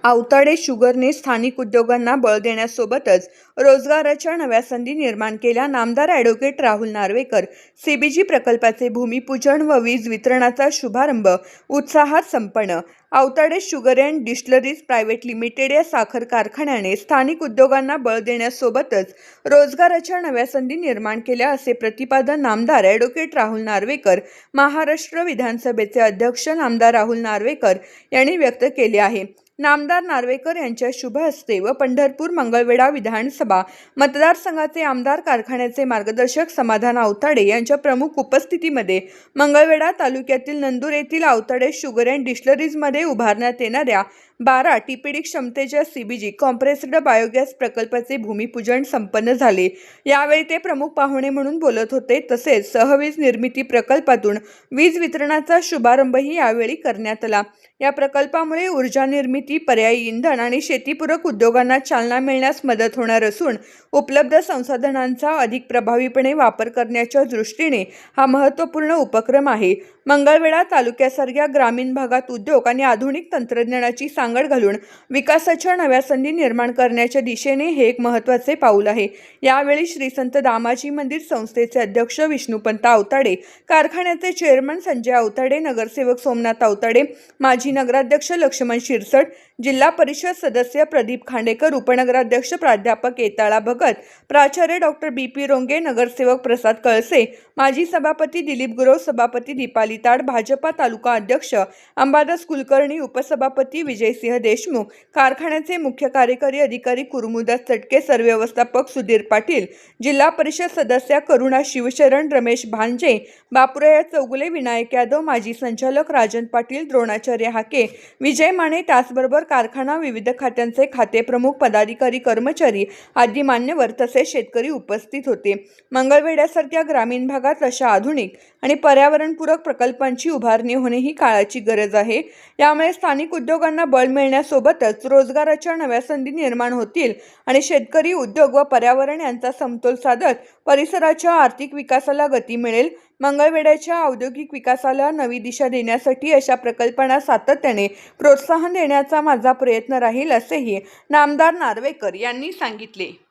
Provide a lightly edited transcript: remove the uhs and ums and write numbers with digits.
आवताडे शुगरने स्थानिक उद्योगांना बळ देण्यासोबतच रोजगाराच्या नव्या संधी निर्माण केल्या. नामदार ॲडव्होकेट राहुल नार्वेकर सीबीजी प्रकल्पाचे भूमिपूजन व वीज वितरणाचा शुभारंभ उत्साहात संपन्न. Awtade sugar and distilleries private limited या साखर कारखान्याने स्थानिक उद्योगांना बळ देण्यासोबतच रोजगाराच्या नव्या संधी निर्माण केल्या, असे प्रतिपादन नामदार ॲडव्होकेट राहुल नार्वेकर, महाराष्ट्र विधानसभेचे अध्यक्ष नामदार राहुल नार्वेकर यांनी व्यक्त केले आहे. नामदार नार्वेकर यांच्या शुभ हस्ते व पंढरपूर मंगळवेढा विधानसभा मतदारसंघाचे आमदार, कारखान्याचे मार्गदर्शक समाधान आवताडे यांच्या प्रमुख उपस्थितीमध्ये मंगळवेढा तालुक्यातील नंदूर येथील आवताडे शुगर अँड डिस्टिलरीजमध्ये उभारण्यात येणाऱ्या 12 टीपीडी क्षमतेच्या सीबीजी कॉम्प्रेस्ड बायोगॅस प्रकल्पाचे भूमिपूजन संपन्न झाले. यावेळी ते प्रमुख पाहुणे म्हणून बोलत होते. तसेच सहवीज निर्मिती प्रकल्पातून वीज वितरणाचा शुभारंभही यावेळी करण्यात आला. या प्रकल्पामुळे ऊर्जा निर्मिती, पर्यायी इंधन आणि शेतीपूरक उद्योगांना चालना मिळण्यास मदत होणार असून उपलब्ध संसाधनांचा अधिक प्रभावीपणे वापर करण्याच्या दृष्टीने हा महत्त्वपूर्ण उपक्रम आहे. मंगळवेढा तालुक्यासारख्या ग्रामीण भागात उद्योग आणि आधुनिक तंत्रज्ञानाची सांगड घालून विकासाच्या नव्या संधी निर्माण करण्याच्या दिशेने हे एक महत्त्वाचे पाऊल आहे. यावेळी श्री संत दामाजी मंदिर संस्थेचे अध्यक्ष विष्णुपंत आवताडे, कारखान्याचे चेअरमन संजय आवताडे, नगरसेवक सोमनाथ आवताडे, माजी नगराध्यक्ष लक्ष्मण शिरसट, जिल्हा परिषद सदस्य प्रदीप खांडेकर, उपनगराध्यक्ष प्राध्यापक येताळा भगत, प्राचार्य डॉक्टर BP रोंगे, नगरसेवक प्रसाद कळसे, माजी सभापती दिलीप गुरव, सभापती दीपाली ताड, भाजपा तालुका अध्यक्ष अंबादास कुलकर्णी, उपसभापती विजयसिंह देशमुख, कारखान्याचे मुख्य कार्यकारी अधिकारी कुरुमुदास चटके, सरव्यवस्थापक सुधीर पाटील, जिल्हा परिषद सदस्या करुणा शिवशरण, रमेश भांजे, बापुराया चौगुले, विनायक यादव, माजी संचालक राजन पाटील, द्रोणाचार्य हाके, विजय माने, त्याचबरोबर कारखाना विविध खात्यांचे खाते प्रमुख, पदाधिकारी, कर्मचारी आदी मान्यवर तसेच शेतकरी उपस्थित होते. मंगळवेढ्यासारख्या ग्रामीण भागात अशा आधुनिक आणि पर्यावरणपूरक प्रकल्पांची उभारणी होणे ही काळाची गरज आहे. यामुळे स्थानिक उद्योगांना बळ मिळण्यासोबतच रोजगाराच्या नव्या संधी निर्माण होतील आणि शेतकरी, उद्योग व पर्यावरण यांचा समतोल साधत परिसराच्या आर्थिक विकासाला गती मिळेल. मंगळवेढ्याच्या औद्योगिक विकासाला नवी दिशा देण्यासाठी अशा प्रकल्पांना सातत्याने प्रोत्साहन देण्याचा माझा प्रयत्न राहील, असेही नामदार नार्वेकर यांनी सांगितले.